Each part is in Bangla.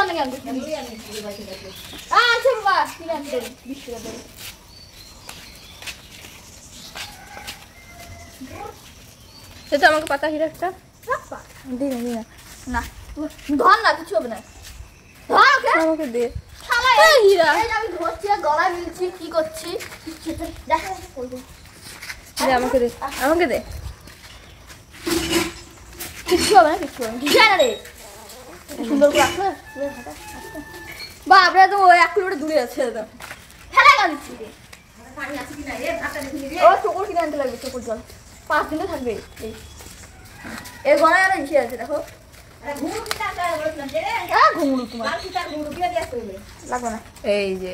অনেক আনতে আচ্ছা বাবা কিনে আনতে 20 টাকা দেবে সেটা আমাকে পাতা হিরা একটা দিন না ধর না কিছু হবে না ধর ওকে আমাকে দে শালা এই হীরা এই আমি ধরছি আর গলায় মিলছি কি করছি দেখো করব দে আমাকে দে আমাকে দে কিছু হবে না কিছু হবে না জানা রে সুন্দর করে রাখো বাবরে তো 1 কিলোমিটার দূরে আছে দাদা ফেলা গাচ্ছি রে পানি আছে কি না রে ভাতটা দেখি রে ও চোকর কিনে আনতে লাগবে চোকর জল 5 দিনে থাকবে এই গলায় আর ইসে আছে দেখো আরে ঘুমু কিটা আনতে বলছিলাম রে ঘুমু তোমার লাল কিটা ঘুমু কিটা দিয়ে আসতে হবে লাগবে না এই যে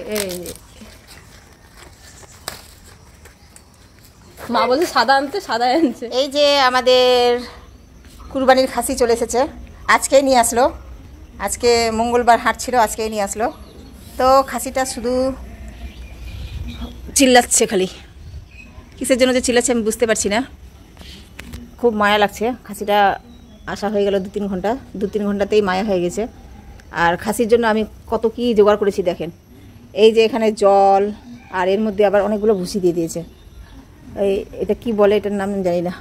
মা বলছে সাদা আনতে সাদা আনছে। এই যে আমাদের কুরবানির খাসি চলে এসেছে, আজকেই নিয়ে আসলো। আজকে মঙ্গলবার হাট ছিল, আজকেই নিয়ে আসলো। তো খাসিটা শুধু চিল্লাচ্ছে, খালি কিসের জন্য যে চিল্লাচ্ছে আমি বুঝতে পারছি না। খুব মায়া লাগছে। খাসিটা আসা হয়ে গেল 2-3 ঘন্টাতেই মায়া হয়ে গেছে। আর খাসির জন্য আমি কত কি জোগাড় করেছি দেখেন। এই যে এখানে জল, আর এর মধ্যে আবার অনেকগুলো ভুসি দিয়ে দিয়েছে। এটা কি বলে, এটার নাম জানি না।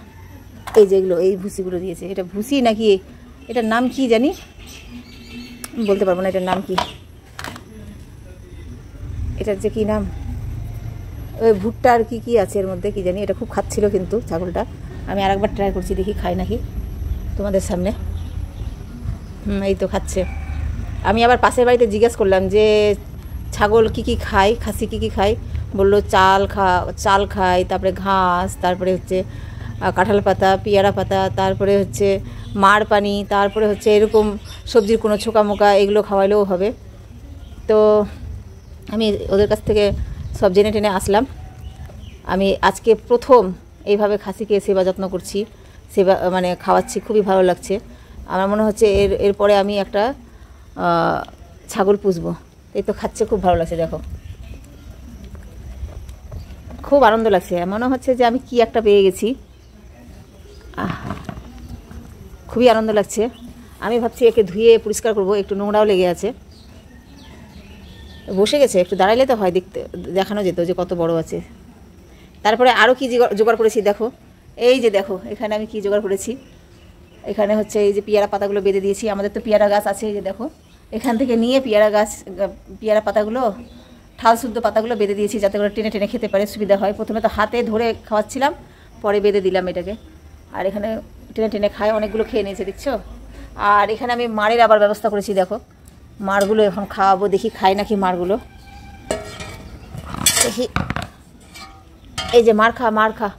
এই যেগুলো এই ভুসিগুলো দিয়েছে, এটা ভুসি নাকি এটার নাম কি জানি, বলতে পারবো না এটার নাম কি। এটার যে কি নাম, ওই ভুট্টা আর কি আছে এর মধ্যে কি জানি। এটা খুব খাচ্ছিল কিন্তু ছাগলটা। আমি আরেকবার ট্রাই করছি, দেখি খাই নাকি তোমাদের সামনে। এই তো খাচ্ছে। আমি আবার পাশের বাড়িতে জিজ্ঞেস করলাম যে ছাগল কি কি খায়, খাসি কি কি খায়। বললো চাল খায়, তারপরে ঘাস, তারপরে হচ্ছে কাঁঠাল পাতা, পেয়ারা পাতা, তারপরে হচ্ছে মার পানি, তারপরে হচ্ছে এরকম সবজির কোনো ছোকা মোকা, এগুলো খাওয়াইলেও হবে। তো আমি ওদের কাছ থেকে সব জেনে টেনে আসলাম। আমি আজকে প্রথম এইভাবে খাসিকে সেবা যত্ন করছি, মানে খাওয়াচ্ছি, খুবই ভালো লাগছে। আমার মনে হচ্ছে এরপরে আমি একটা ছাগল পুষবো। এই তো খাচ্ছে, খুব ভালো লাগছে। দেখো খুব আনন্দ লাগছে, মনে হচ্ছে যে আমি কি একটা পেয়ে গেছি। খুবই আনন্দ লাগছে। আমি ভাবছি একে ধুয়ে পরিষ্কার করব, একটু নোংরাও লেগে আছে। বসে গেছে, একটু দাঁড়াইলে তো হয়, দেখানো যেত যে কত বড় আছে। তারপরে আরও কি জোগাড় করেছি দেখো। এই যে দেখো এখানে আমি কি জোগাড় করেছি। এখানে হচ্ছে এই যে পেয়ারা পাতাগুলো বেঁধে দিয়েছি। আমাদের তো পেয়ারা গাছ আছে, এই যে দেখো এখান থেকে নিয়ে পেয়ারা পাতাগুলো, ঠাল শুদ্ধ পাতাগুলো বেঁধে দিয়েছি, যাতে করে টেনে টেনে খেতে পারে, সুবিধা হয়। প্রথমে তো হাতে ধরে খাওয়াচ্ছিলাম, পরে বেঁধে দিলাম এটাকে। আর এখানে টেনে টেনে খায়, অনেকগুলো খেয়ে নিয়েছে দেখছো। আর এখানে আমি মাড়ের আবার ব্যবস্থা করেছি, দেখো মাড়গুলো এখন খাওয়াবো, দেখি খায় নাকি মাড়গুলো, দেখি। এই যে মার খা,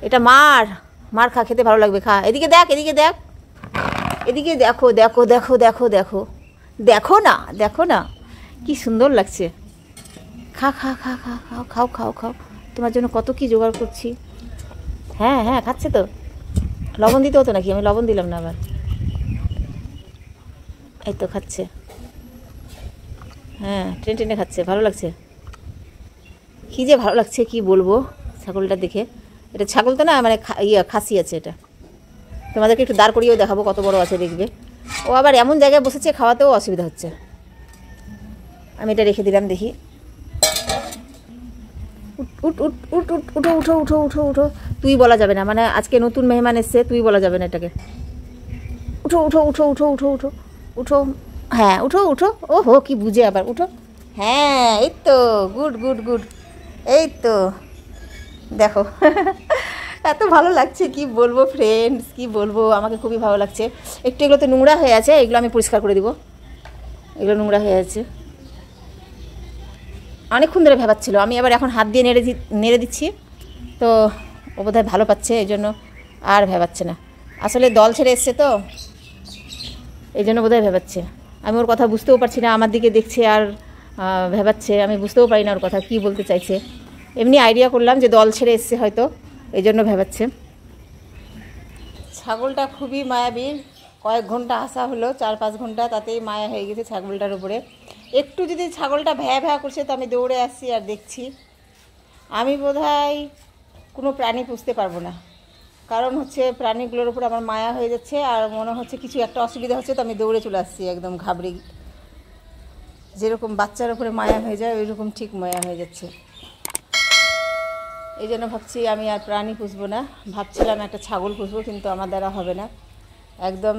এটা মার খা, খেতে ভালো লাগবে, খা। এদিকে দেখ, এদিকে দেখো, দেখো না কি সুন্দর লাগছে। খাও, তোমার জন্য কত কি জোগাড় করছি। হ্যাঁ খাচ্ছে তো। লবণ দিতে হতো নাকি, আমি লবণ দিলাম না আবার। এই তো খাচ্ছে, হ্যাঁ টেনে টেনে খাচ্ছে, ভালো লাগছে। কি যে ভালো লাগছে কি বলবো ছাগলটা দেখে। এটা ছাগল তো না, মানে খাসি আছে এটা। তোমাদেরকে একটু দাঁড় করিয়েও দেখাবো কত বড় আছে, দেখবে। ও আবার এমন জায়গায় বসেছে, খাওয়াতেও অসুবিধা হচ্ছে। আমি এটা রেখে দিলাম, দেখি। উঠো। তুই বলা যাবে না, মানে আজকে নতুন মেহমান এসছে, তুই বলা যাবে না এটাকে। উঠো। হ্যাঁ উঠো। ও হো, কি বুঝে আবার, উঠো। হ্যাঁ এই তো, গুড। এই তো দেখো এত ভালো লাগছে, কি বলবো ফ্রেন্ডস, কি বলবো। আমাকে খুবই ভালো লাগছে। একটু এগুলোতে নোংরা হয়ে আছে, এগুলো আমি পরিষ্কার করে দিব। এগুলো নোংরা হয়ে আছে, অনেকক্ষণ ধরে ভেবাচ্ছিল। আমি আবার এখন হাত দিয়ে নেড়ে দিচ্ছি, তো ও বোধহয় ভালো পাচ্ছে, এই জন্য আর ভেবাচ্ছে না। আসলে দল ছেড়ে এসছে তো, এই জন্য বোধহয় ভেবাচ্ছে। আমি ওর কথা বুঝতেও পারছি না, আমার দিকে দেখছে আর ভেবাচ্ছে। আমি বুঝতেও পারি না ওর কথা কি বলতে চাইছে। এমনি আইডিয়া করলাম যে দল ছেড়ে এসছে হয়তো, এই জন্য ভেবাচ্ছে। ছাগলটা খুবই মায়াবী। কয়েক ঘন্টা আসা হলো, 4-5 ঘন্টা, তাতেই মায়া হয়ে গেছে ছাগলটার উপরে। একটু যদি ছাগলটা ভ্যা করছে তো আমি দৌড়ে আসছি আর দেখছি। আমি বোধহয় কোনো প্রাণী পুষতে পারবো না, কারণ হচ্ছে প্রাণীগুলোর উপর আমার মায়া হয়ে যাচ্ছে। আর মনে হচ্ছে কিছু একটা অসুবিধা হচ্ছে, তো আমি দৌড়ে চলে আসছি একদম ঘাবড়ে যেরকম বাচ্চার উপরে মায়া হয়ে যায় ওই রকম ঠিক মায়া হয়ে যাচ্ছে। এই জন্য ভাবছি আমি আর প্রাণী পুষবো না। ভাবছিলাম একটা ছাগল পুষবো, কিন্তু আমার দ্বারা হবে না। একদম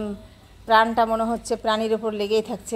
প্রাণটা মনে হচ্ছে প্রাণীর ওপর লেগেই থাকছে।